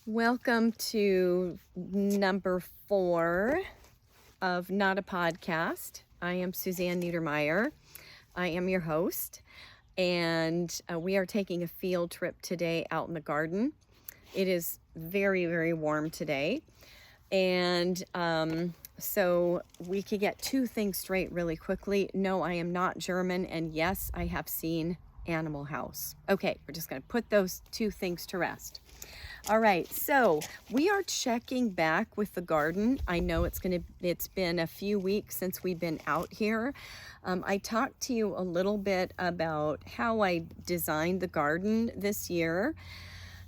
Welcome to number 4 of Not a Podcast. I am Suzanne Niedermeyer. I am your host, and we are taking a field trip today out in the garden. It is very, very warm today, and so we could get two things straight really quickly. No, I am not German, and yes, I have seen Animal House. Okay, we're just going to put those two things to rest. All right, so we are checking back with the garden. I know it's been a few weeks since we've been out here. I talked to you a little bit about how I designed the garden this year,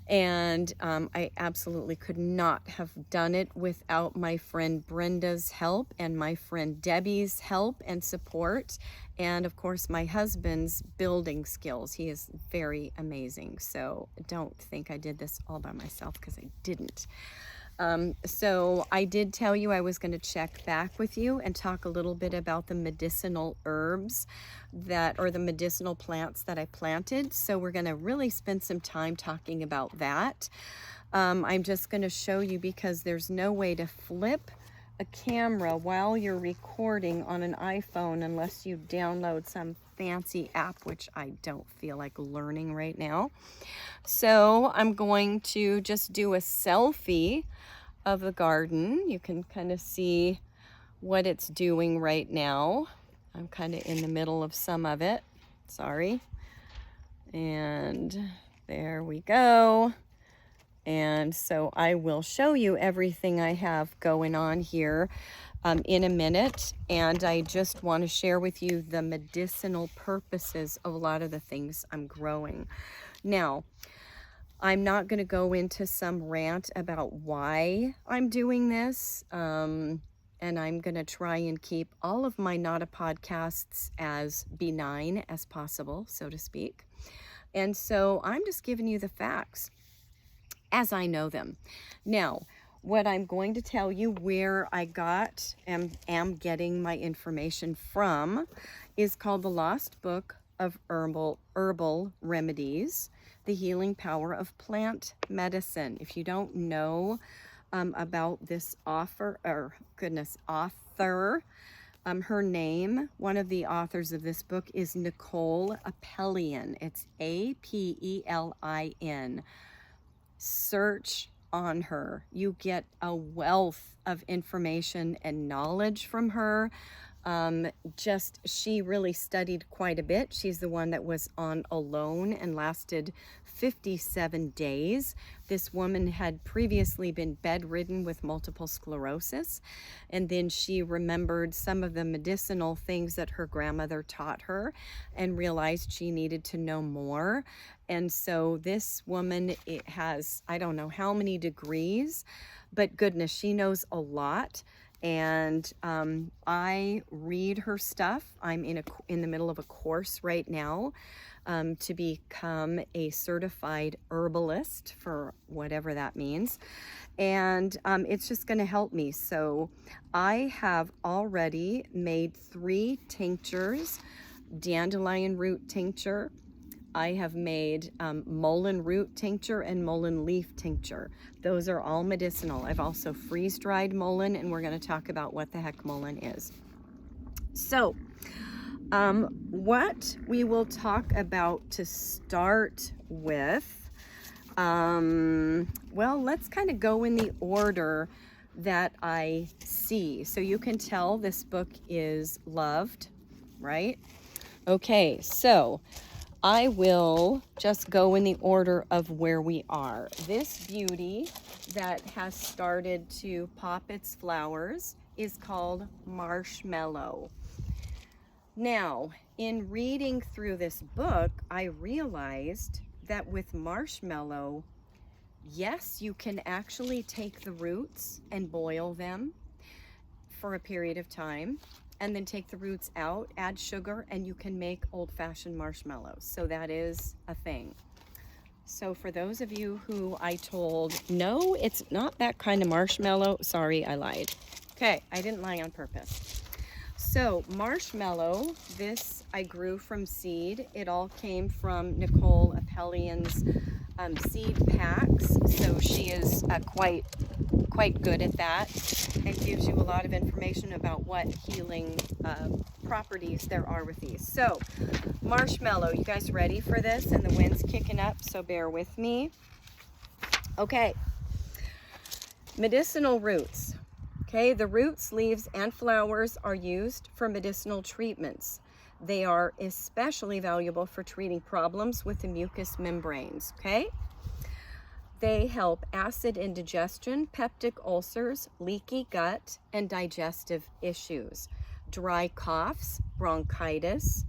and I absolutely could not have done it without my friend Brenda's help and my friend Debbie's help and support, and of course my husband's building skills. He is very amazing, so don't think I did this all by myself, because I didn't. So I did tell you I was going to check back with you and talk a little bit about the medicinal herbs or the medicinal plants that I planted. So we're going to really spend some time talking about that. I'm just going to show you, because there's no way to flip a camera while you're recording on an iPhone unless you download some fancy app, which I don't feel like learning right now. So I'm going to just do a selfie of the garden. You can kind of see what it's doing right now. I'm kind of in the middle of some of it. Sorry. And there we go. And so I will show you everything I have going on here in a minute. And I just want to share with you the medicinal purposes of a lot of the things I'm growing. Now, I'm not going to go into some rant about why I'm doing this. And I'm going to try and keep all of my Not a Podcasts as benign as possible, so to speak. And so I'm just giving you the facts as I know them. Now, what I'm going to tell you where I am getting my information from is called The Lost Book of Herbal Remedies, The Healing Power of Plant Medicine. If you don't know about this author, her name, one of the authors of this book is Nicole Apelian. It's Apelin. Search on her. You get a wealth of information and knowledge from her. She really studied quite a bit. She's the one that was on Alone and lasted 57 days. This woman had previously been bedridden with multiple sclerosis, and then she remembered some of the medicinal things that her grandmother taught her and realized she needed to know more. And so this woman, it has, I don't know how many degrees, but goodness, she knows a lot. And I read her stuff. I'm in the middle of a course right now to become a certified herbalist, for whatever that means. And it's just going to help me. So I have already made 3 tinctures: dandelion root tincture, I have made mullein root tincture and mullein leaf tincture. Those are all medicinal. I've also freeze-dried mullein, and we're going to talk about what the heck mullein is. So, what we will talk about to start with, well, let's kind of go in the order that I see. So you can tell this book is loved, right? Okay, so I will just go in the order of where we are. This beauty that has started to pop its flowers is called marshmallow. Now, in reading through this book, I realized that with marshmallow, yes, you can actually take the roots and boil them for a period of time, and then take the roots out, add sugar, and you can make old-fashioned marshmallows. So that is a thing. So for those of you who I told, no, it's not that kind of marshmallow, sorry, I lied. Okay, I didn't lie on purpose. So marshmallow, this I grew from seed. It all came from Nicole Apelian's seed packs. So she is quite good at that, and gives you a lot of information about what healing properties there are with these. So, marshmallow, you guys ready for this? And the wind's kicking up, so bear with me. Okay, medicinal roots. Okay, the roots, leaves, and flowers are used for medicinal treatments. They are especially valuable for treating problems with the mucous membranes, okay? They help acid indigestion, peptic ulcers, leaky gut, and digestive issues, dry coughs, bronchitis,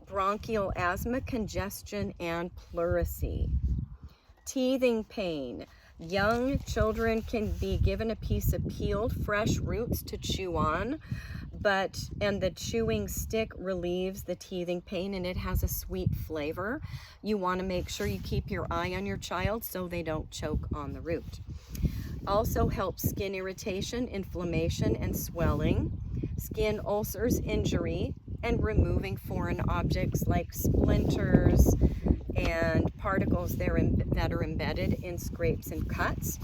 bronchial asthma, congestion, and pleurisy. Teething pain. Young children can be given a piece of peeled fresh roots to chew on, and the chewing stick relieves the teething pain, and it has a sweet flavor. You want to make sure you keep your eye on your child so they don't choke on the root. Also helps skin irritation, inflammation, and swelling, skin ulcers, injury, and removing foreign objects like splinters and particles that are embedded in scrapes and cuts,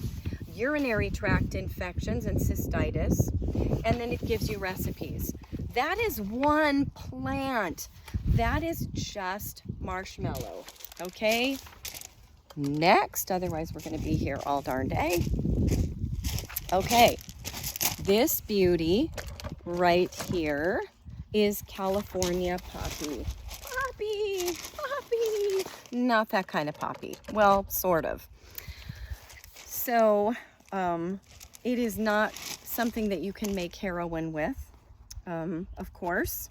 urinary tract infections and cystitis, and then it gives you recipes. That is one plant. That is just marshmallow, okay? Next, otherwise we're gonna be here all darn day. Okay, this beauty right here is California poppy. Poppy, poppy. Not that kind of poppy. Well, sort of. So, it is not something that you can make heroin with, of course.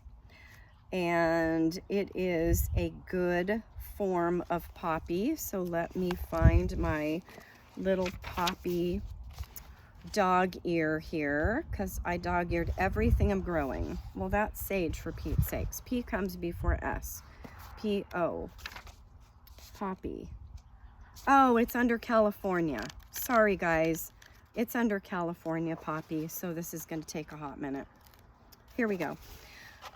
And it is a good form of poppy. So let me find my little poppy dog ear here, because I dog-eared everything I'm growing. Well, that's sage, for Pete's sakes. P comes before S. P-O. Poppy. Oh, it's under California. Sorry, guys. It's under California poppy, so this is going to take a hot minute. Here we go.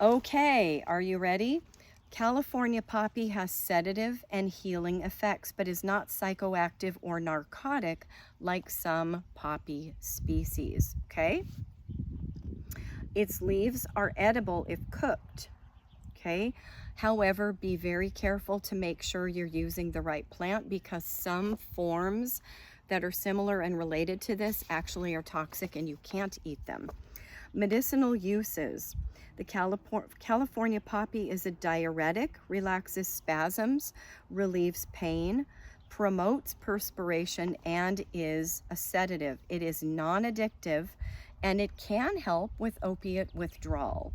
Okay, are you ready? California poppy has sedative and healing effects, but is not psychoactive or narcotic like some poppy species, okay? Its leaves are edible if cooked, okay? However, be very careful to make sure you're using the right plant, because some forms that are similar and related to this actually are toxic and you can't eat them. Medicinal uses. The California poppy is a diuretic, relaxes spasms, relieves pain, promotes perspiration, and is a sedative. It is non-addictive, and it can help with opiate withdrawal.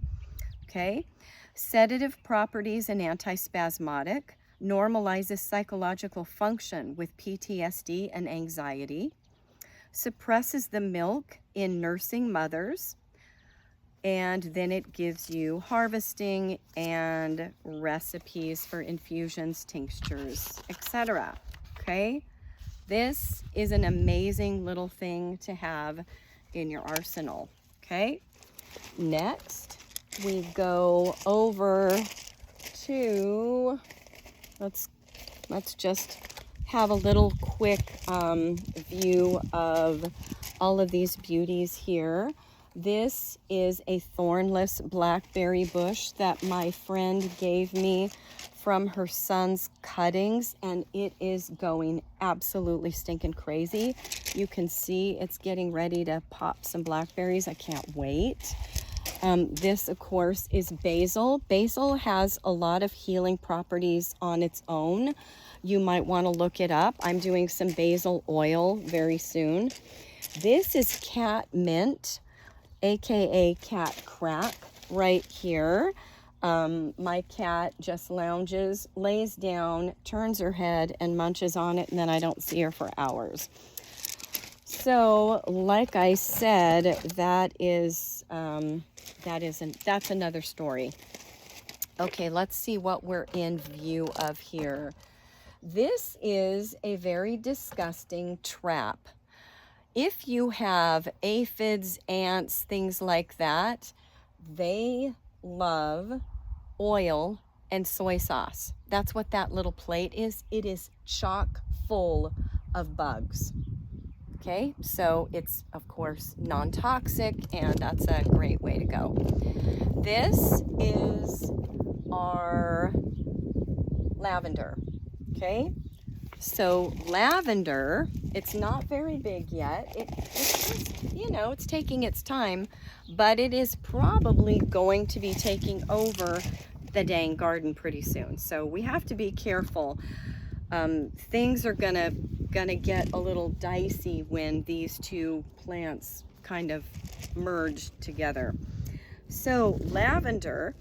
Okay? Sedative properties and antispasmodic, normalizes psychological function with PTSD and anxiety, suppresses the milk in nursing mothers, and then it gives you harvesting and recipes for infusions, tinctures, etc. Okay? This is an amazing little thing to have in your arsenal. Okay? Next, we go over to, let's just have a little quick view of all of these beauties here. This is a thornless blackberry bush that my friend gave me from her son's cuttings, and it is going absolutely stinking crazy. You can see it's getting ready to pop some blackberries. I can't wait. This, of course, is basil. Basil has a lot of healing properties on its own. You might want to look it up. I'm doing some basil oil very soon. This is cat mint, aka cat crack, right here. My cat just lounges, lays down, turns her head, and munches on it, and then I don't see her for hours. So, like I said, that's another story. Okay, let's see what we're in view of here. This is a very disgusting trap. If you have aphids, ants, things like that, they love oil and soy sauce. That's what that little plate is. It is chock full of bugs. Okay, so it's of course non-toxic, and that's a great way to go. This is our lavender. Okay, so lavender, it's not very big yet. It's just, you know, it's taking its time, but it is probably going to be taking over the dang garden pretty soon. So we have to be careful. Things are gonna get a little dicey when these two plants kind of merge together. So lavender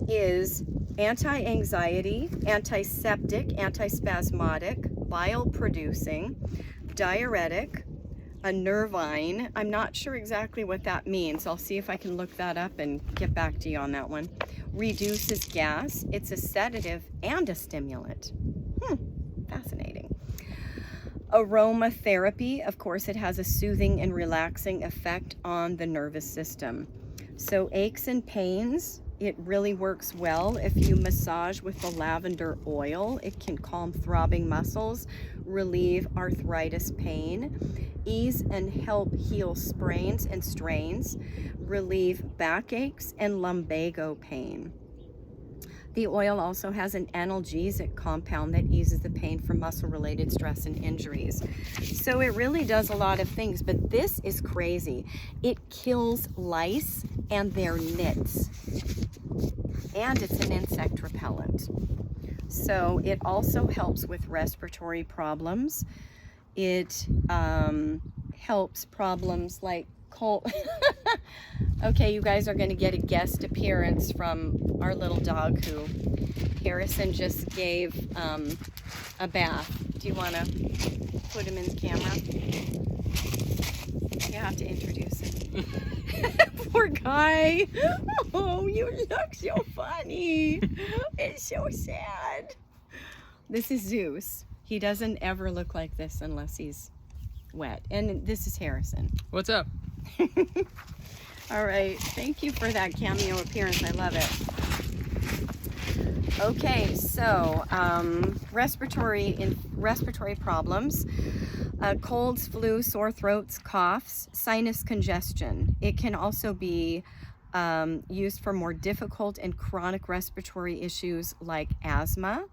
is anti-anxiety, antiseptic, antispasmodic, bile-producing, diuretic, a nervine. I'm not sure exactly what that means. I'll see if I can look that up and get back to you on that one. Reduces gas. It's a sedative and a stimulant. Fascinating. Aromatherapy, of course, it has a soothing and relaxing effect on the nervous system. So aches and pains, it really works well if you massage with the lavender oil. It can calm throbbing muscles, relieve arthritis pain, ease and help heal sprains and strains, relieve backaches and lumbago pain. The oil also has an analgesic compound that eases the pain from muscle-related stress and injuries. So it really does a lot of things, but this is crazy. It kills lice and their nits, and it's an insect repellent. So it also helps with respiratory problems. It helps problems like cold. Okay, you guys are going to get a guest appearance from our little dog who Harrison just gave a bath. Do you want to put him in the camera? You have to introduce him. Poor guy. Oh, you look so funny. It's so sad. This is Zeus. He doesn't ever look like this unless he's wet. And this is Harrison. What's up? All right, thank you for that cameo appearance. I love it. Okay, so respiratory problems, colds, flu, sore throats, coughs, sinus congestion. It can also be used for more difficult and chronic respiratory issues like asthma,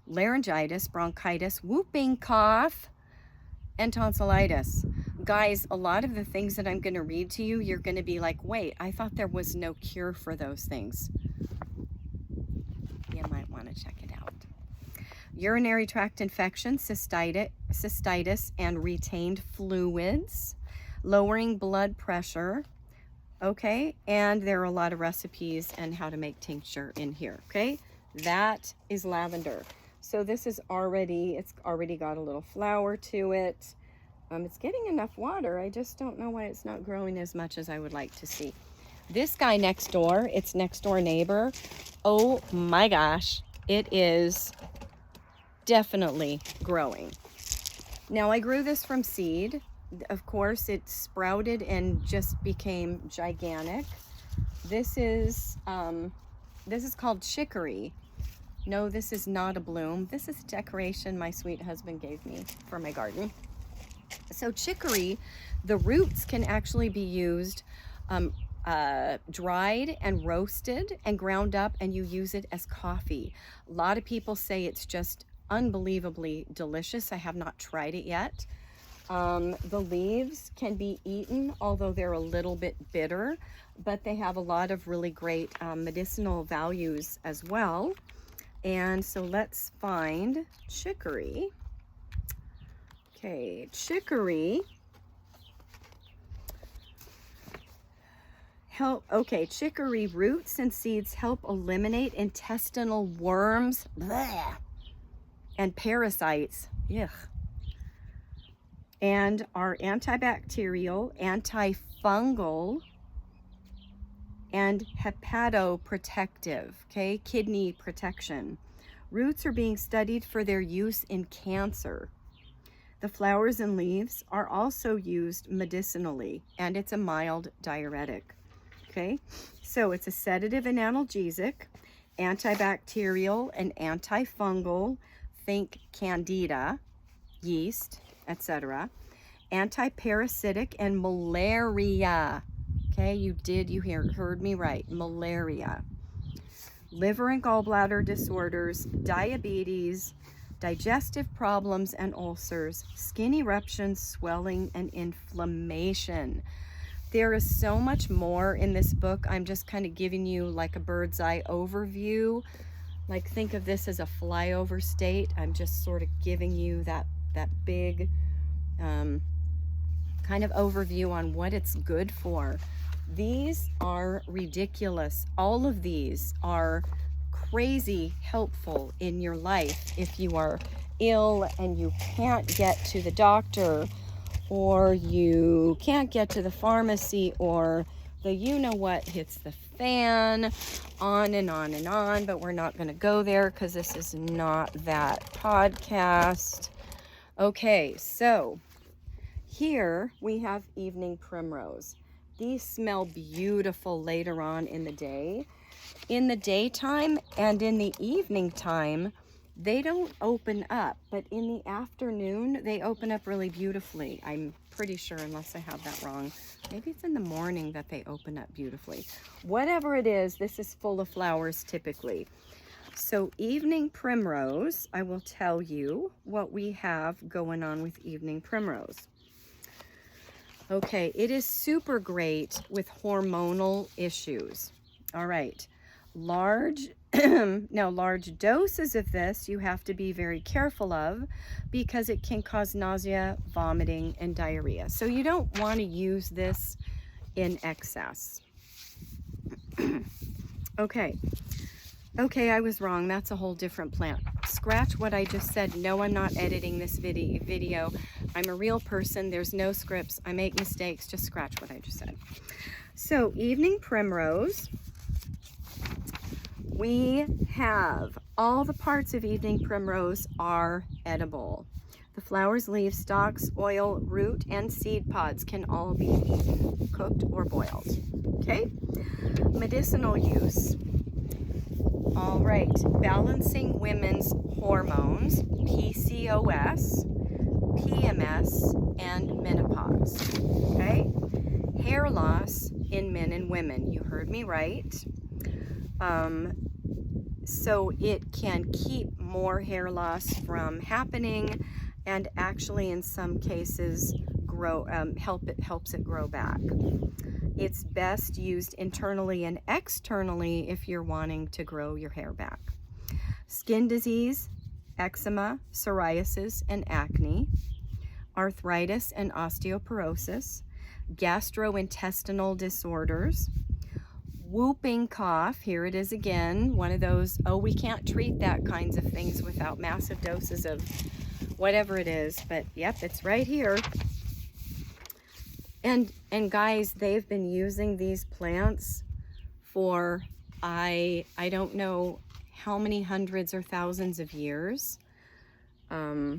laryngitis, bronchitis, whooping cough, and tonsillitis. Guys, a lot of the things that I'm going to read to you, you're going to be like, wait, I thought there was no cure for those things. You might want to check it out. Urinary tract infection, cystitis, and retained fluids, lowering blood pressure. Okay, and there are a lot of recipes and how to make tincture in here. Okay, that is lavender. So this is it's already got a little flower to it. It's getting enough water. I just don't know why it's not growing as much as I would like to see. This guy next door, it's next door neighbor. Oh my gosh, it is definitely growing. Now I grew this from seed. Of course, it sprouted and just became gigantic. This is called chicory. No, this is not a bloom. This is a decoration my sweet husband gave me for my garden. So chicory, the roots can actually be used dried and roasted and ground up, and you use it as coffee. A lot of people say it's just unbelievably delicious. I have not tried it yet. The leaves can be eaten, although they're a little bit bitter, but they have a lot of really great medicinal values as well. And so let's find chicory. Okay, chicory. Chicory roots and seeds help eliminate intestinal worms and parasites. Yuck. And are antibacterial, antifungal, and hepatoprotective, okay? Kidney protection. Roots are being studied for their use in cancer. The flowers and leaves are also used medicinally, and it's a mild diuretic, okay? So it's a sedative and analgesic, antibacterial and antifungal, think candida, yeast, etc. Anti-parasitic and malaria. Okay, you heard me right, malaria. Liver and gallbladder disorders, diabetes, digestive problems and ulcers, skin eruptions, swelling, and inflammation. There is so much more in this book. I'm just kind of giving you like a bird's eye overview. Like, think of this as a flyover state. I'm just sort of giving you that big kind of overview on what it's good for. These are ridiculous. All of these are crazy helpful in your life if you are ill and you can't get to the doctor, or you can't get to the pharmacy, or the you-know-what hits the fan, on and on and on. But we're not going to go there because this is not that podcast. Okay, so here we have evening primrose. These smell beautiful later on in the day. In the daytime and in the evening time, they don't open up, but in the afternoon, they open up really beautifully. I'm pretty sure, unless I have that wrong. Maybe it's in the morning that they open up beautifully. Whatever it is, this is full of flowers typically. So evening primrose, I will tell you what we have going on with evening primrose. Okay, it is super great with hormonal issues. All right, large doses of this you have to be very careful of because it can cause nausea, vomiting, and diarrhea. So you don't want to use this in excess. Okay, I was wrong. That's a whole different plant. Scratch what I just said. No, I'm not editing this video. I'm a real person. There's no scripts. I make mistakes. Just scratch what I just said. So, evening primrose. We have all the parts of evening primrose are edible. The flowers, leaves, stalks, oil, root, and seed pods can all be eaten, cooked, or boiled. Okay? Medicinal use. All right, balancing women's hormones, PCOS, PMS, and menopause. Okay? Hair loss in men and women. You heard me right. So it can keep more hair loss from happening, and actually in some cases helps it grow back. It's best used internally and externally if you're wanting to grow your hair back. Skin disease, eczema, psoriasis, and acne, arthritis and osteoporosis, gastrointestinal disorders, whooping cough. Here it is again, one of those, oh, we can't treat that kinds of things without massive doses of whatever it is, but yep, it's right here. And guys, they've been using these plants for I don't know how many hundreds or thousands of years. I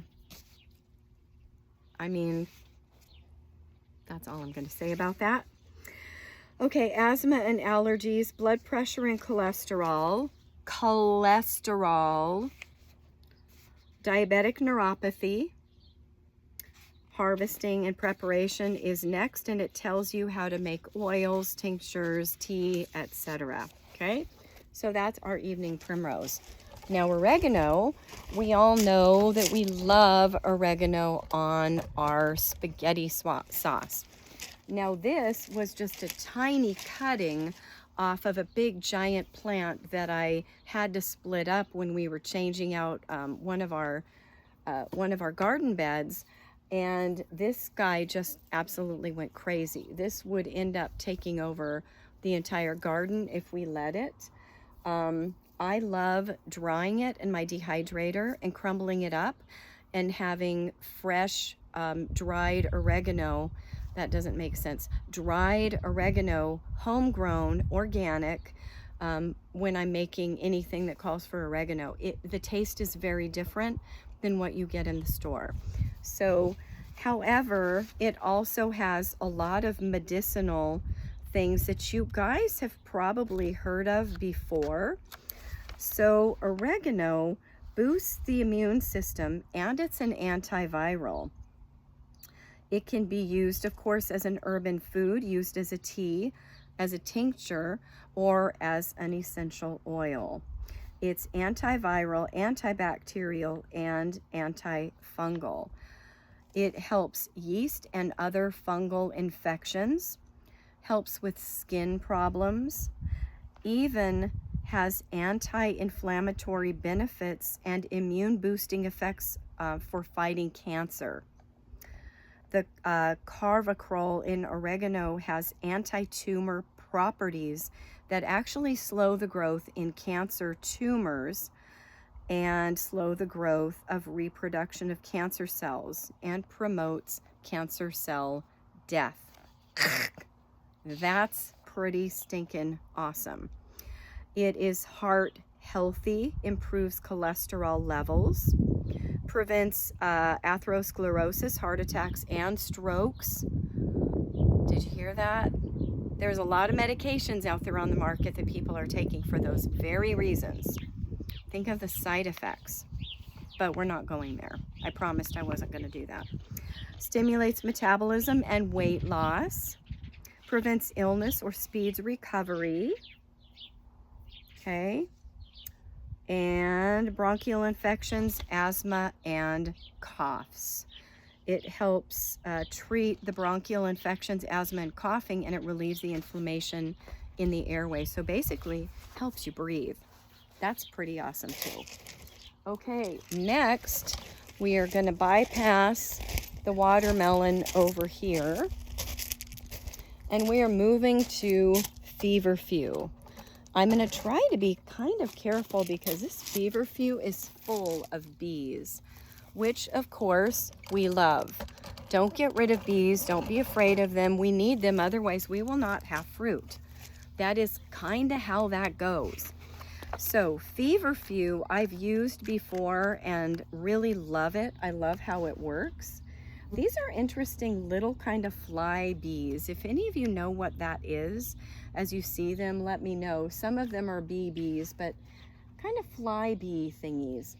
mean, that's all I'm going to say about that. Okay, asthma and allergies, blood pressure and cholesterol, diabetic neuropathy. Harvesting and preparation is next, and it tells you how to make oils, tinctures, tea, etc. Okay, so that's our evening primrose. Now oregano, we all know that we love oregano on our spaghetti sauce. Now this was just a tiny cutting off of a big giant plant that I had to split up when we were changing out one of our garden beds. And this guy just absolutely went crazy. This would end up taking over the entire garden if we let it. I love drying it in my dehydrator and crumbling it up and having fresh dried oregano. That doesn't make sense. Dried oregano, homegrown, organic, when I'm making anything that calls for oregano. The taste is very different than what you get in the store. So, however, it also has a lot of medicinal things that you guys have probably heard of before. So, oregano boosts the immune system, and it's an antiviral. It can be used, of course, as an urban food, used as a tea, as a tincture, or as an essential oil. It's antiviral, antibacterial, and antifungal. It helps yeast and other fungal infections, helps with skin problems, even has anti-inflammatory benefits and immune boosting effects for fighting cancer. The carvacrol in oregano has anti-tumor properties that actually slow the growth in cancer tumors and slow the growth of reproduction of cancer cells and promotes cancer cell death. That's pretty stinking awesome. It is heart healthy, improves cholesterol levels, prevents atherosclerosis, heart attacks, and strokes. Did you hear that? There's a lot of medications out there on the market that people are taking for those very reasons. Think of the side effects, but we're not going there. I promised I wasn't going to do that. Stimulates metabolism and weight loss, prevents illness or speeds recovery. Okay. And bronchial infections, asthma, and coughs. It helps treat the bronchial infections, asthma, and coughing, and it relieves the inflammation in the airway. So basically, helps you breathe. That's pretty awesome too. Okay, next we are going to bypass the watermelon over here, and we are moving to feverfew. I'm going to try to be kind of careful because this feverfew is full of bees, which of course we love. Don't get rid of bees. Don't be afraid of them. We need them, otherwise we will not have fruit. That is kind of how that goes. So feverfew I've used before and really love it. I love how it works. These are interesting little kind of fly bees. If any of you know what that is, as you see them, let me know. Some of them are bee bees, but kind of fly bee thingies.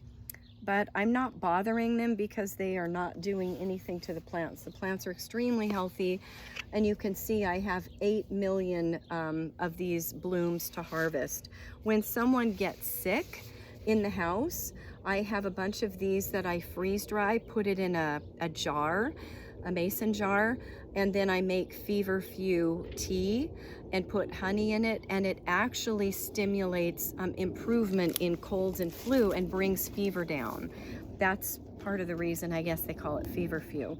But I'm not bothering them because they are not doing anything to the plants. The plants are extremely healthy, and you can see I have 8 million of these blooms to harvest. When someone gets sick in the house, I have a bunch of these that I freeze dry, put it in a jar, a mason jar, and then I make feverfew tea and put honey in it, and it actually stimulates improvement in colds and flu and brings fever down. That's part of the reason I guess they call it feverfew.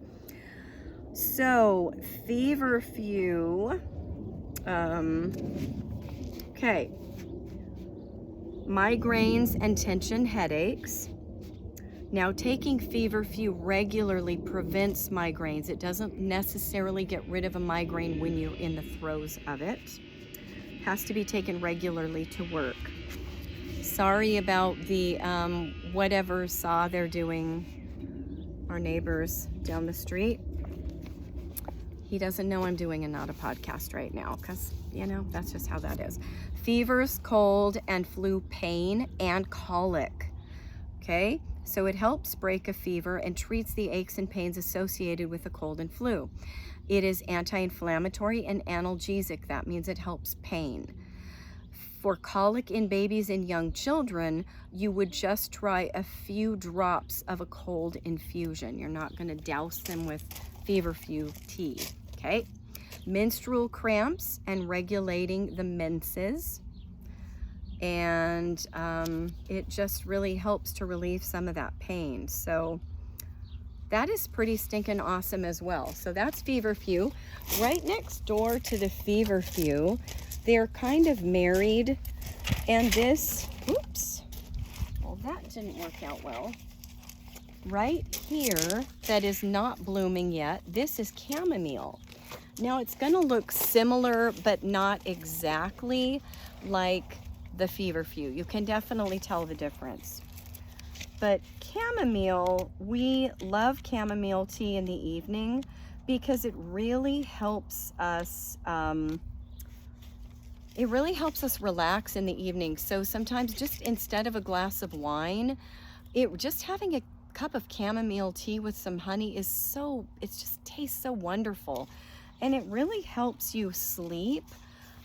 So feverfew, okay, migraines and tension headaches. Now, taking feverfew regularly prevents migraines. It doesn't necessarily get rid of a migraine when you're in the throes of it. Has to be taken regularly to work. Sorry about the whatever saw they're doing, our neighbors down the street. He doesn't know I'm doing a podcast right now because, you know, that's just how that is. Fevers, cold, and flu pain, and colic. Okay? So it helps break a fever and treats the aches and pains associated with a cold and flu. It is anti-inflammatory and analgesic. That means it helps pain. For colic in babies and young children, you would just try a few drops of a cold infusion. You're not going to douse them with feverfew tea, okay? Menstrual cramps and regulating the menses. And it just really helps to relieve some of that pain. So that is pretty stinking awesome as well. So that's feverfew. Right next door to the feverfew, they're kind of married. And this, oops, well, that didn't work out well. Right here, that is not blooming yet, this is chamomile. Now it's gonna look similar, but not exactly like the feverfew. You can definitely tell the difference. But chamomile, we love chamomile tea in the evening because it really helps us relax in the evening. So sometimes just instead of a glass of wine, just having a cup of chamomile tea with some honey is so, it just tastes so wonderful. And it really helps you sleep,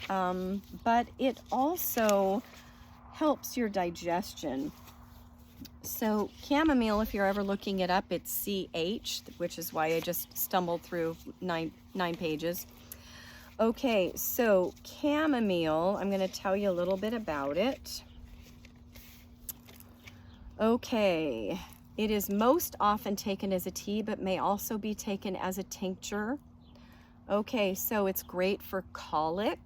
but it also helps your digestion. So chamomile, if you're ever looking it up, it's CH, which is why I just stumbled through nine pages. Okay, so chamomile, I'm going to tell you a little bit about it. Okay, it is most often taken as a tea, but may also be taken as a tincture. Okay, so it's great for colic.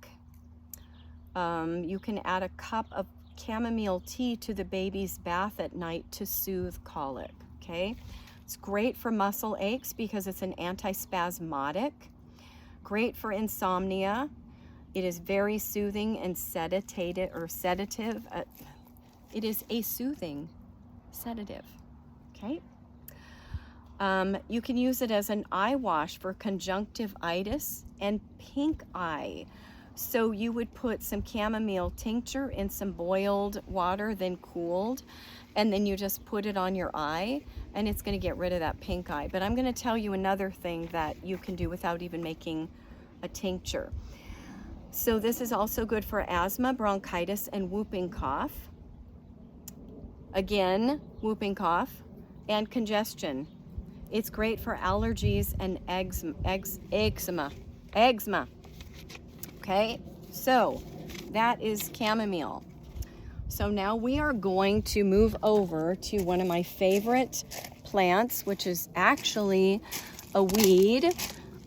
You can add a cup of chamomile tea to the baby's bath at night to soothe colic, okay? It's great for muscle aches because it's an antispasmodic. Great for insomnia. It is very soothing and sedative. It is a soothing sedative, okay? You can use it as an eye wash for conjunctivitis and pink eye. So you would put some chamomile tincture in some boiled water, then cooled, and then you just put it on your eye, and it's going to get rid of that pink eye. But I'm going to tell you another thing that you can do without even making a tincture. So this is also good for asthma, bronchitis, and whooping cough. Again, whooping cough and congestion. It's great for allergies and eczema. Okay, so that is chamomile. So now we are going to move over to one of my favorite plants, which is actually a weed.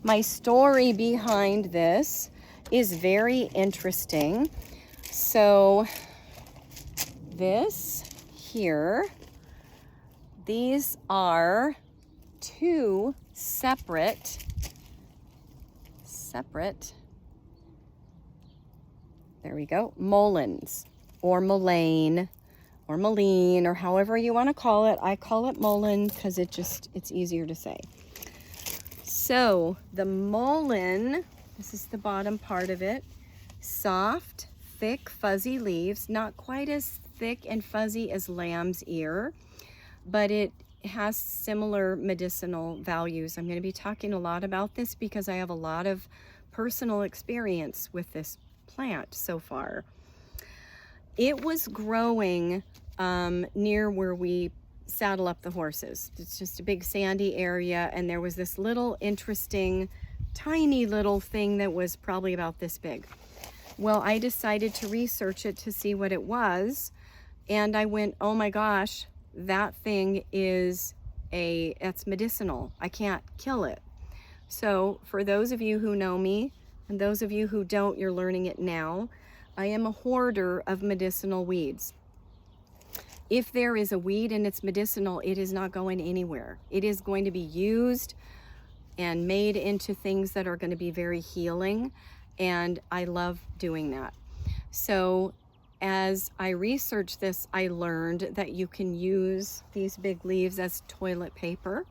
My story behind this is very interesting. So this here, these are two separate, there we go, mulleins, or mullein, or mullein, or however you want to call it. I call it mullein because it's easier to say. So the mullein, this is the bottom part of it, soft, thick, fuzzy leaves, not quite as thick and fuzzy as lamb's ear, but it has similar medicinal values. I'm going to be talking a lot about this because I have a lot of personal experience with this plant so far. It was growing near where we saddle up the horses. It's just a big sandy area, and there was this little interesting tiny little thing that was probably about this big. Well, I decided to research it to see what it was, and I went, oh my gosh, that thing it's medicinal. I can't kill it. So for those of you who know me, and those of you who don't, you're learning it now. I am a hoarder of medicinal weeds. If there is a weed and it's medicinal, it is not going anywhere. It is going to be used and made into things that are going to be very healing, and I love doing that. So as I researched this, I learned that you can use these big leaves as toilet paper.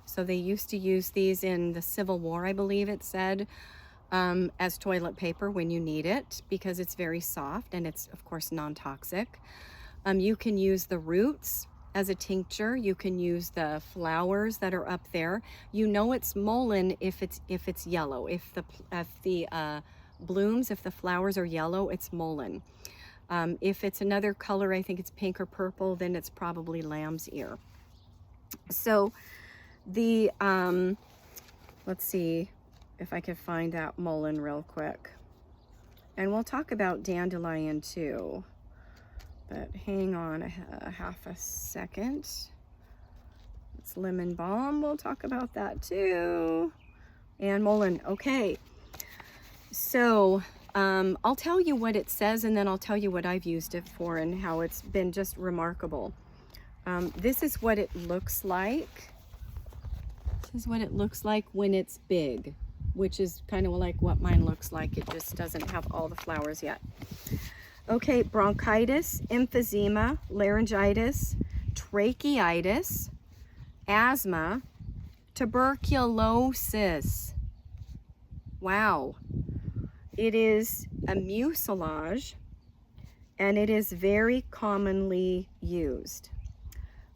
So they used to use these in the Civil War, I believe it said, as toilet paper when you need it, because it's very soft and it's of course non-toxic. You can use the roots as a tincture. You can use the flowers that are up there. You know it's mullein if it's yellow. If the blooms, if the flowers are yellow, it's mullein. If it's another color, I think it's pink or purple, then it's probably lamb's ear. So the let's see if I can find that mullein real quick, and we'll talk about dandelion too, but hang on a half a second. It's lemon balm, we'll talk about that too, and mullein. Okay, so I'll tell you what it says, and then I'll tell you what I've used it for and how it's been just remarkable. This is what it looks like. This is what it looks like when it's big, which is kind of like what mine looks like. It just doesn't have all the flowers yet. Okay, bronchitis, emphysema, laryngitis, tracheitis, asthma, tuberculosis. Wow. It is a mucilage, and it is very commonly used.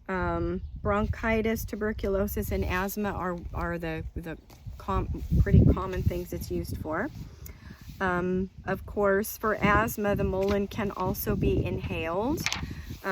Bronchitis, tuberculosis, and asthma are the pretty common things it's used for. Of course, for asthma, the mullein can also be inhaled.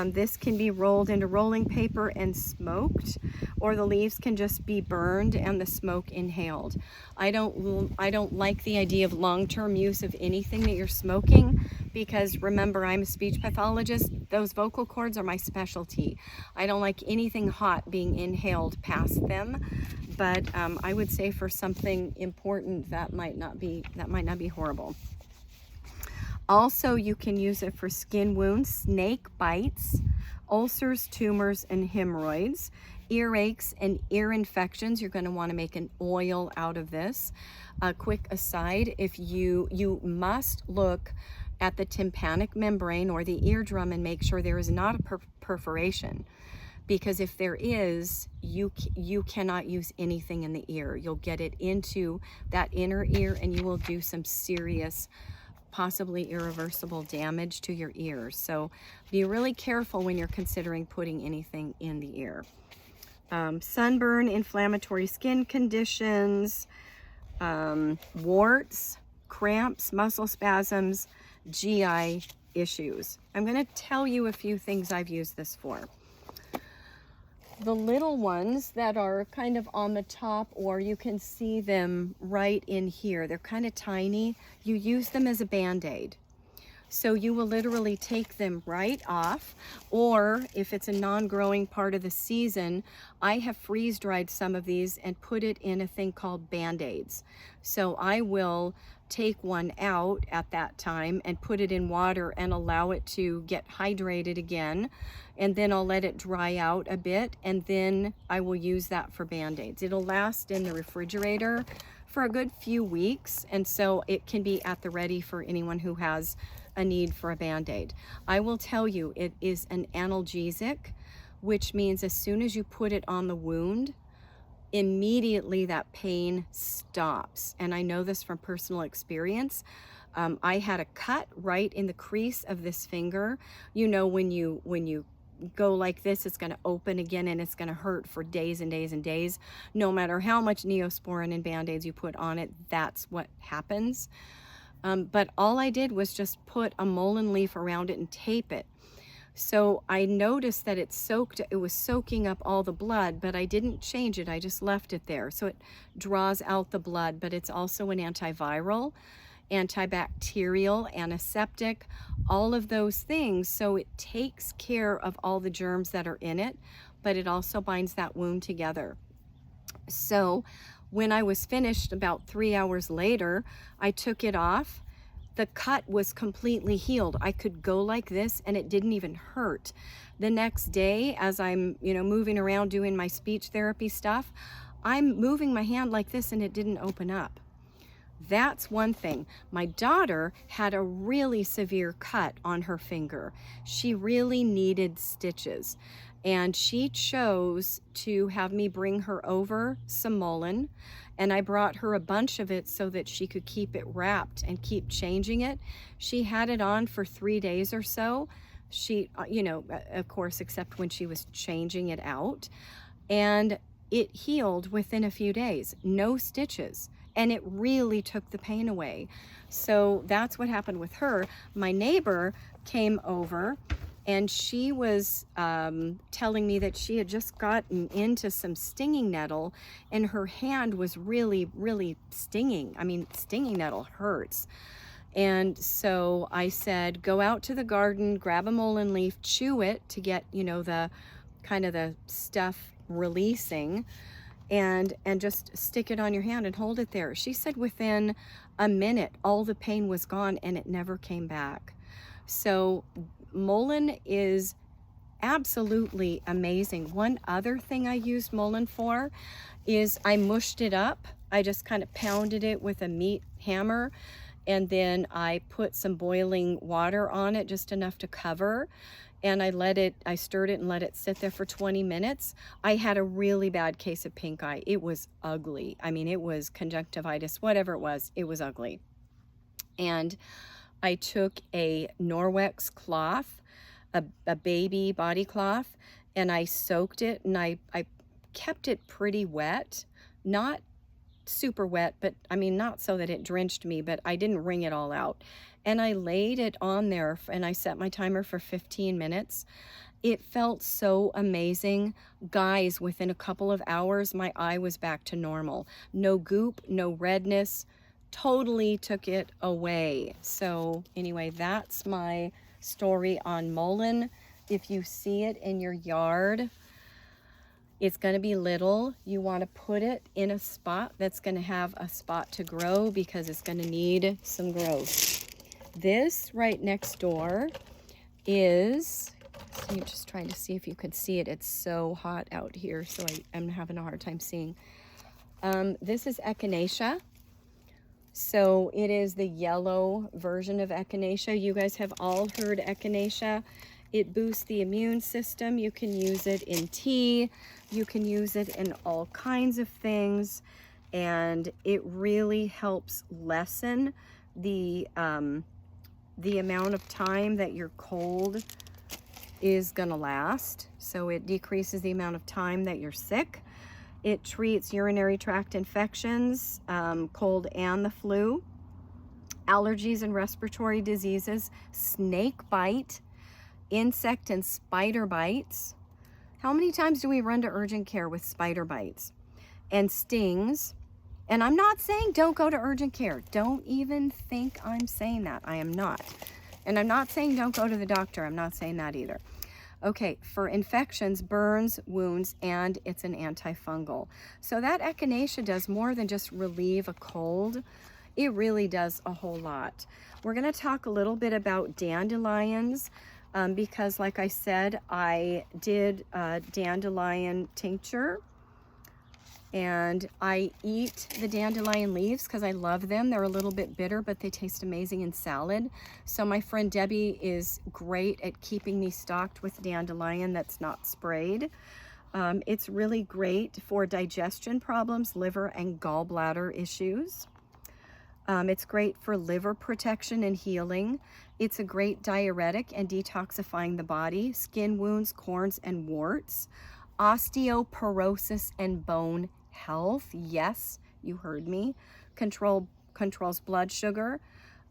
This can be rolled into rolling paper and smoked, or the leaves can just be burned and the smoke inhaled. I don't like the idea of long-term use of anything that you're smoking, because remember, I'm a speech pathologist. Those vocal cords are my specialty. I don't like anything hot being inhaled past them, but I would say for something important that might not be horrible. Also, you can use it for skin wounds, snake bites, ulcers, tumors, and hemorrhoids, earaches, and ear infections. You're going to want to make an oil out of this. A quick aside, if you must look at the tympanic membrane or the eardrum and make sure there is not a perforation, because if there is, you cannot use anything in the ear. You'll get it into that inner ear and you will do some serious, possibly irreversible damage to your ears. So be really careful when you're considering putting anything in the ear. Sunburn, inflammatory skin conditions, warts, cramps, muscle spasms, GI issues. I'm going to tell you a few things I've used this for. The little ones that are kind of on the top, or you can see them right in here, they're kind of tiny. You use them as a Band-Aid. So you will literally take them right off, or if it's a non-growing part of the season, I have freeze-dried some of these and put it in a thing called Band-Aids. So I will take one out at that time and put it in water and allow it to get hydrated again, and then I'll let it dry out a bit, and then I will use that for Band-Aids. It'll last in the refrigerator for a good few weeks, and so it can be at the ready for anyone who has a need for a Band-Aid. I will tell you, it is an analgesic, which means as soon as you put it on the wound, immediately that pain stops. And I know this from personal experience. I had a cut right in the crease of this finger. You know, when you go like this, it's going to open again and it's going to hurt for days and days and days. No matter how much Neosporin and Band-Aids you put on it, that's what happens. But all I did was just put a mullein leaf around it and tape it. So I noticed that it was soaking up all the blood, but I didn't change it. I just left it there. So it draws out the blood, but it's also an antiviral, antibacterial, antiseptic, all of those things. So it takes care of all the germs that are in it, but it also binds that wound together. So when I was finished about 3 hours later, I took it off. The cut was completely healed. I could go like this and it didn't even hurt. The next day, as I'm, moving around doing my speech therapy stuff, I'm moving my hand like this and it didn't open up. That's one thing. My daughter had a really severe cut on her finger. She really needed stitches. And she chose to have me bring her over some mullein, and I brought her a bunch of it so that she could keep it wrapped and keep changing it. She had it on for 3 days or so. She, of course, except when she was changing it out. And it healed within a few days, no stitches. And it really took the pain away. So that's what happened with her. My neighbor came over and she was telling me that she had just gotten into some stinging nettle and her hand was really, really stinging. I mean, stinging nettle hurts. And so I said, go out to the garden, grab a mullein leaf, chew it to get, the kind of the stuff releasing, and just stick it on your hand and hold it there. She said within a minute, all the pain was gone and it never came back. So mullein is absolutely amazing. One other thing I used mullein for is I mushed it up. I just kind of pounded it with a meat hammer, and then I put some boiling water on it, just enough to cover, and I stirred it and let it sit there for 20 minutes. I had a really bad case of pink eye. It was ugly. I mean, it was conjunctivitis, whatever it was ugly. And I took a Norwex cloth, a baby body cloth, and I soaked it, and I kept it pretty wet, not super wet, but I mean, not so that it drenched me, but I didn't wring it all out. And I laid it on there, and I set my timer for 15 minutes. It felt so amazing. Guys, within a couple of hours, my eye was back to normal. No goop, no redness, totally took it away. So anyway, that's my story on mullein. If you see it in your yard, it's going to be little. You want to put it in a spot that's going to have a spot to grow, because it's going to need some growth. This right next door is, so I'm just trying to see if you could see it. It's so hot out here, so I'm having a hard time seeing. This is echinacea. So it is the yellow version of echinacea. You guys have all heard echinacea. It boosts the immune system. You can use it in tea. You can use it in all kinds of things. And it really helps lessen the amount of time that your cold is gonna last. So it decreases the amount of time that you're sick. It treats urinary tract infections, cold and the flu, allergies and respiratory diseases, snake bite, insect and spider bites. How many times do we run to urgent care with spider bites and stings? And I'm not saying don't go to urgent care. Don't even think I'm saying that. I am not. And I'm not saying don't go to the doctor. I'm not saying that either. Okay, for infections, burns, wounds, and it's an antifungal. So that echinacea does more than just relieve a cold. It really does a whole lot. We're going to talk a little bit about dandelions because, like I said, I did dandelion tincture. And I eat the dandelion leaves because I love them. They're a little bit bitter, but they taste amazing in salad. So my friend Debbie is great at keeping me stocked with dandelion that's not sprayed. It's really great for digestion problems, liver and gallbladder issues. It's great for liver protection and healing. It's a great diuretic and detoxifying the body, skin wounds, corns, and warts, osteoporosis and bone health. Yes, you heard me. Controls blood sugar,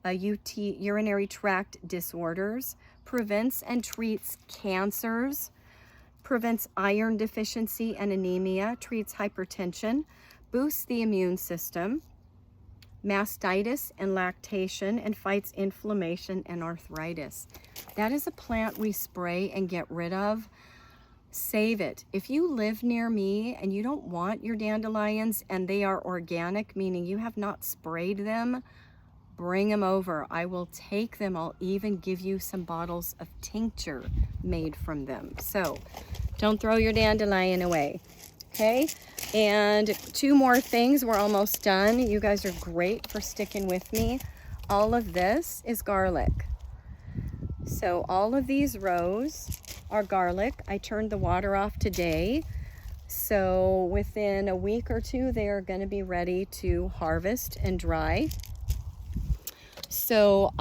urinary tract disorders, prevents and treats cancers, prevents iron deficiency and anemia, treats hypertension, boosts the immune system, mastitis and lactation, and fights inflammation and arthritis. That is a plant we spray and get rid of. Save it. If you live near me and you don't want your dandelions and they are organic, meaning you have not sprayed them, bring them over. I will take them. I'll even give you some bottles of tincture made from them. So don't throw your dandelion away. Okay, and 2 more things. We're almost done. You guys are great for sticking with me. All of this is garlic. So all of these rows are garlic. I turned the water off today. So within a week or 2, they are going to be ready to harvest and dry. So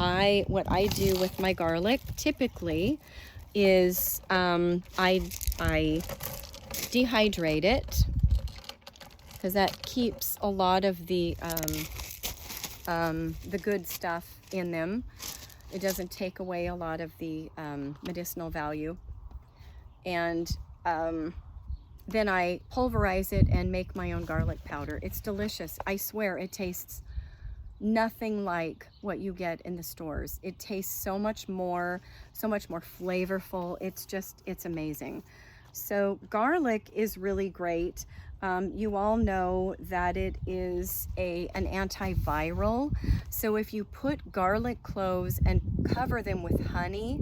what I do with my garlic typically is I dehydrate it, because that keeps a lot of the good stuff in them. It doesn't take away a lot of the medicinal value. And then I pulverize it and make my own garlic powder. It's delicious. I swear it tastes nothing like what you get in the stores. It tastes so much more flavorful. It's amazing. So garlic is really great. You all know that it is an antiviral. So if you put garlic cloves and cover them with honey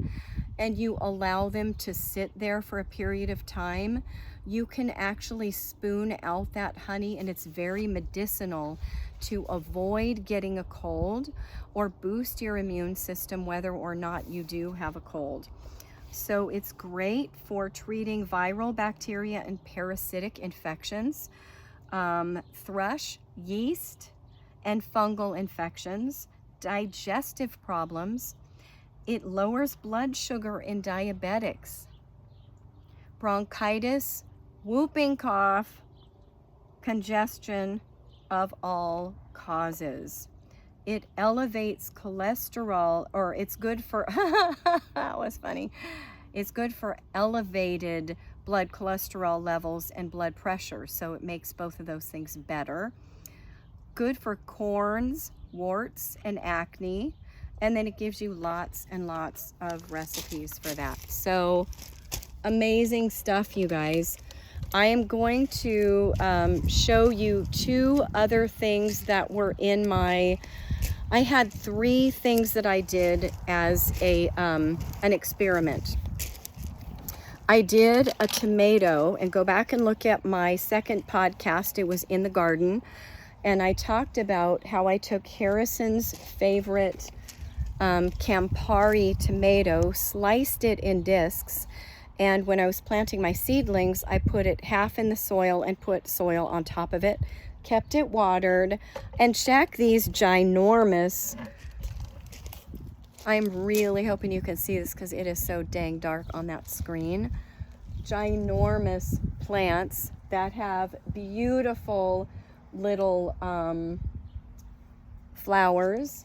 and you allow them to sit there for a period of time, you can actually spoon out that honey, and it's very medicinal to avoid getting a cold or boost your immune system whether or not you do have a cold. So it's great for treating viral bacteria and parasitic infections, thrush, yeast, and fungal infections, digestive problems. It lowers blood sugar in diabetics, bronchitis, whooping cough, congestion of all causes. It elevates cholesterol, or it's good for, that was funny. It's good for elevated blood cholesterol levels and blood pressure. So it makes both of those things better. Good for corns, warts, and acne. And then it gives you lots and lots of recipes for that. So amazing stuff, you guys. I am going to show you 2 other things that were in my, I had 3 things that I did as a an experiment. I did a tomato, and go back and look at my second podcast. It was in the garden. And I talked about how I took Harrison's favorite Campari tomato, sliced it in discs, and when I was planting my seedlings, I put it half in the soil and put soil on top of it, kept it watered, and check these ginormous, I'm really hoping you can see this because it is so dang dark on that screen, ginormous plants that have beautiful little flowers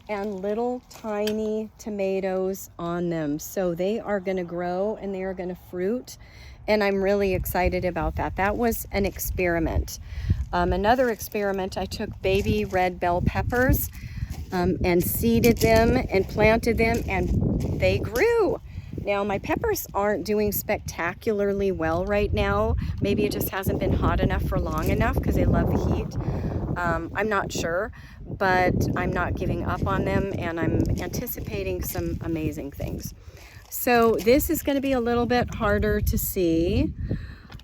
and little tiny tomatoes on them. So they are going to grow and they are going to fruit, and I'm really excited about that. That was an experiment. Another experiment, I took baby red bell peppers and seeded them and planted them, and they grew. Now my peppers aren't doing spectacularly well right now. Maybe it just hasn't been hot enough for long enough because they love the heat. I'm not sure, but I'm not giving up on them, and I'm anticipating some amazing things. So this is going to be a little bit harder to see.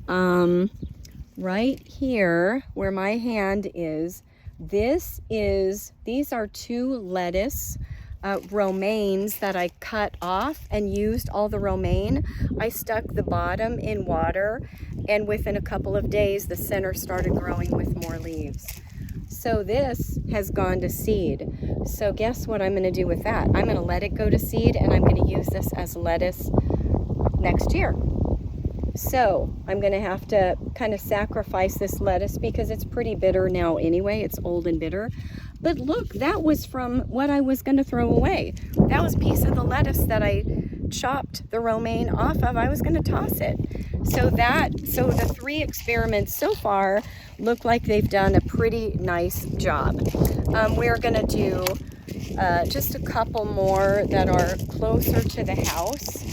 Right here where my hand is, these are 2 lettuce romaines that I cut off and used all the romaine. I stuck the bottom in water, and within a couple of days the center started growing with more leaves. So this has gone to seed. So guess what I'm going to do with that? I'm going to let it go to seed, and I'm going to use this as lettuce next year. So I'm going to have to kind of sacrifice this lettuce because it's pretty bitter now anyway. It's old and bitter. But look, that was from what I was going to throw away. That was a piece of the lettuce that I chopped the romaine off of. I was going to toss it. So the 3 experiments so far look like they've done a pretty nice job. We're going to do just a couple more that are closer to the house.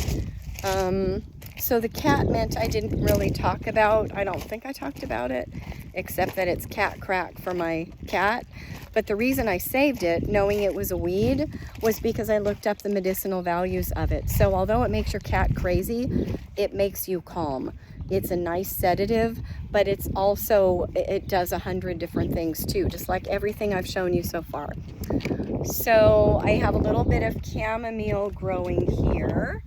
So the cat mint I didn't really talk about. I don't think I talked about it, except that it's cat crack for my cat. But the reason I saved it, knowing it was a weed, was because I looked up the medicinal values of it. So although it makes your cat crazy, it makes you calm. It's a nice sedative, but it does 100 different things too, just like everything I've shown you so far. So I have a little bit of chamomile growing here,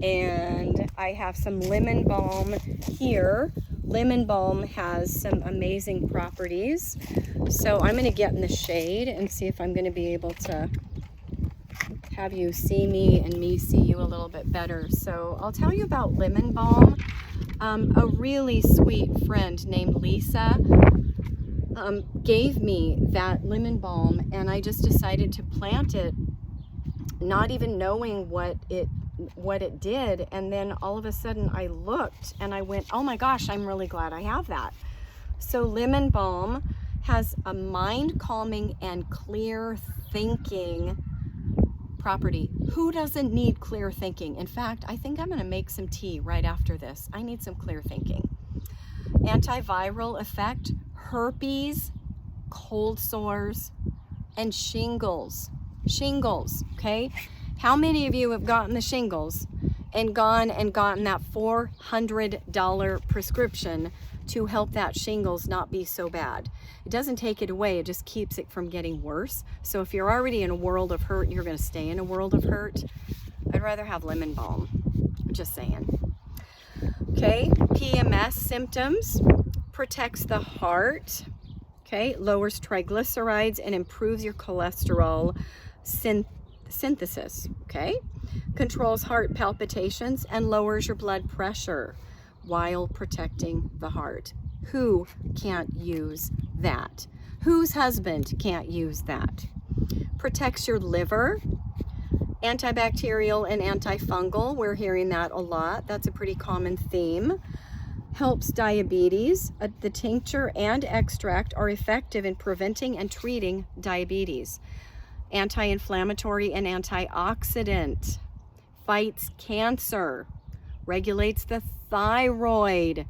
and I have some lemon balm here. Lemon balm has some amazing properties. So I'm going to get in the shade and see if I'm going to be able to have you see me and me see you a little bit better. So I'll tell you about lemon balm. A really sweet friend named Lisa gave me that lemon balm, and I just decided to plant it, not even knowing what it did. And then all of a sudden I looked and I went, oh my gosh, I'm really glad I have that. So lemon balm has a mind calming and clear thinking property. Who doesn't need clear thinking? In fact, I think I'm going to make some tea right after this. I need some clear thinking. Antiviral effect, herpes, cold sores, and shingles. Shingles, okay? How many of you have gotten the shingles and gone and gotten that $400 prescription to help that shingles not be so bad? It doesn't take it away, it just keeps it from getting worse. So if you're already in a world of hurt, you're going to stay in a world of hurt. I'd rather have lemon balm. Just saying. Okay, PMS symptoms, protects the heart, okay, lowers triglycerides and improves your cholesterol synthesis, okay? Controls heart palpitations and lowers your blood pressure while protecting the heart. Who can't use that? Whose husband can't use that? Protects your liver, antibacterial and antifungal. We're hearing that a lot. That's a pretty common theme. Helps diabetes. The tincture and extract are effective in preventing and treating diabetes. Anti-inflammatory and antioxidant. Fights cancer. Regulates the thyroid.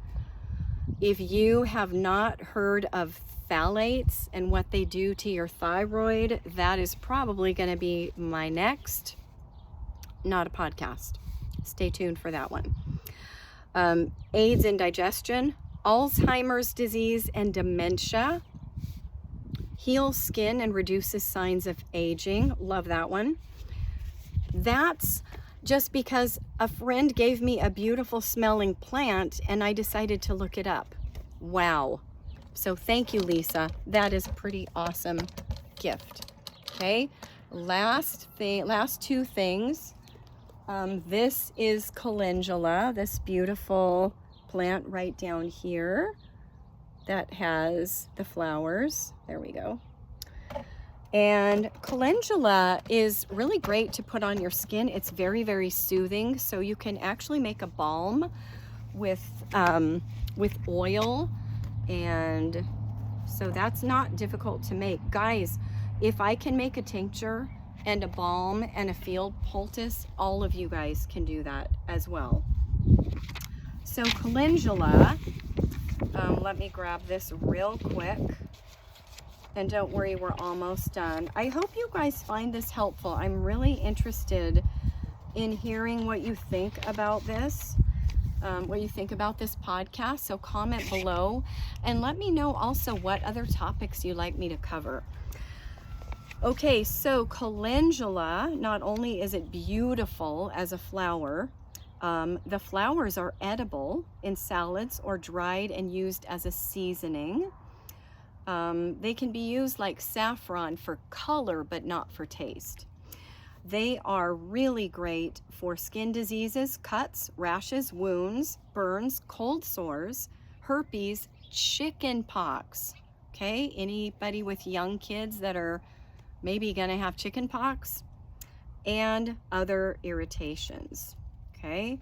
If you have not heard of phthalates and what they do to your thyroid, that is probably going to be my next Not a Podcast. Stay tuned for that one. Aids in digestion, Alzheimer's disease and dementia, heals skin and reduces signs of aging. Love that one. That's just because a friend gave me a beautiful smelling plant and I decided to look it up. Wow. So thank you, Lisa. That is a pretty awesome gift. Okay. Last two things. This is calendula, this beautiful plant right down here that has the flowers. There we go. And calendula is really great to put on your skin. It's very, very soothing. So you can actually make a balm with oil. And so that's not difficult to make. Guys, if I can make a tincture and a balm and a field poultice, all of you guys can do that as well. So calendula, let me grab this real quick. And don't worry, we're almost done. I hope you guys find this helpful. I'm really interested in hearing what you think about this, what you think about this podcast. So comment below and let me know also what other topics you'd like me to cover. Okay, so calendula, not only is it beautiful as a flower, the flowers are edible in salads or dried and used as a seasoning. They can be used like saffron for color, but not for taste. They are really great for skin diseases, cuts, rashes, wounds, burns, cold sores, herpes, chicken pox. Okay, anybody with young kids that are maybe gonna have chicken pox, and other irritations. Okay,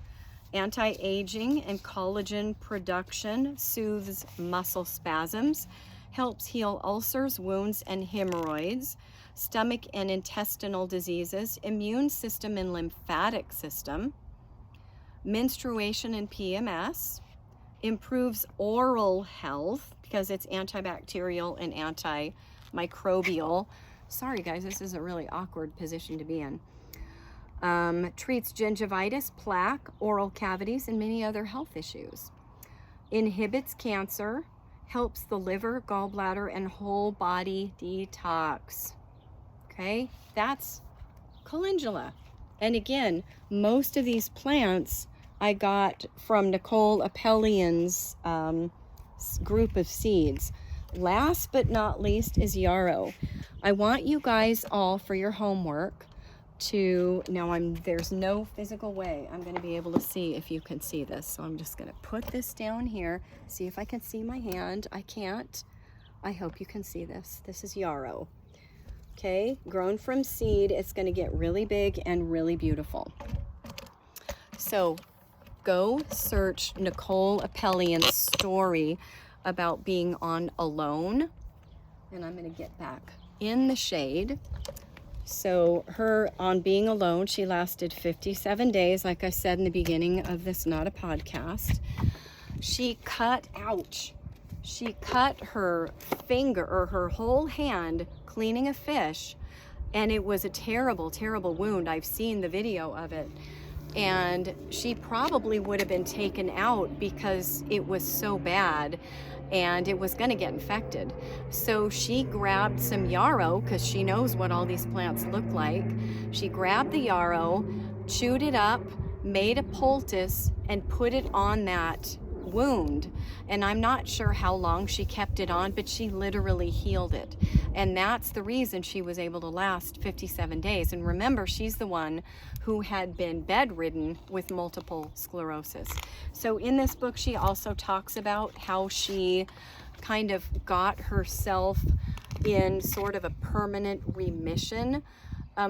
anti-aging and collagen production, soothes muscle spasms, helps heal ulcers, wounds, and hemorrhoids, stomach and intestinal diseases, immune system and lymphatic system, menstruation and PMS, improves oral health because it's antibacterial and antimicrobial. Sorry guys, this is a really awkward position to be in. Treats gingivitis, plaque, oral cavities, and many other health issues. Inhibits cancer, helps the liver, gallbladder, and whole body detox. Okay, that's calendula. And again, most of these plants I got from Nicole Appelian's group of seeds. Last but not least is yarrow. I want you guys all for your homework to, now there's no physical way I'm going to be able to see if you can see this. So I'm just going to put this down here, see if I can see my hand. I can't. I hope you can see this. This is yarrow. Okay, grown from seed. It's going to get really big and really beautiful. So go search Nicole Appelian's story about being on Alone. And I'm going to get back in the shade. So her on Being Alone, she lasted 57 days, like I said in the beginning of this Not a Podcast. She cut her finger or her whole hand cleaning a fish, and it was a terrible, terrible wound. I've seen the video of it. And she probably would have been taken out because it was so bad and it was going to get infected. So she grabbed some yarrow because she knows what all these plants look like. She grabbed the yarrow, chewed it up, made a poultice, and put it on that wound, and I'm not sure how long she kept it on, but she literally healed it. And that's the reason she was able to last 57 days. And remember, she's the one who had been bedridden with multiple sclerosis. So in this book, she also talks about how she kind of got herself in sort of a permanent remission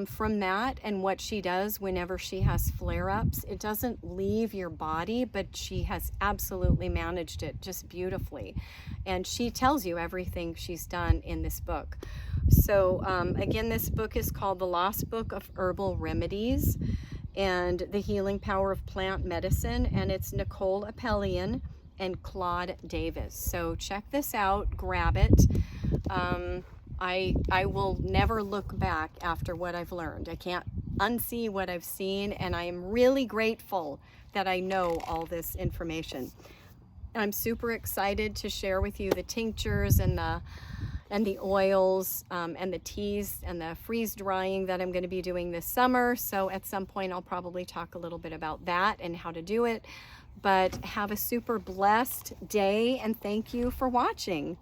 from that, and what she does whenever she has flare-ups. It doesn't leave your body, but she has absolutely managed it just beautifully. And she tells you everything she's done in this book. So again, this book is called The Lost Book of Herbal Remedies and the Healing Power of Plant Medicine, and it's Nicole Appelian and Claude Davis. So check this out, grab it. I will never look back after what I've learned. I can't unsee what I've seen, and I am really grateful that I know all this information. I'm super excited to share with you the tinctures and the oils and the teas and the freeze drying that I'm going to be doing this summer. So at some point I'll probably talk a little bit about that and how to do it. But have a super blessed day, and thank you for watching.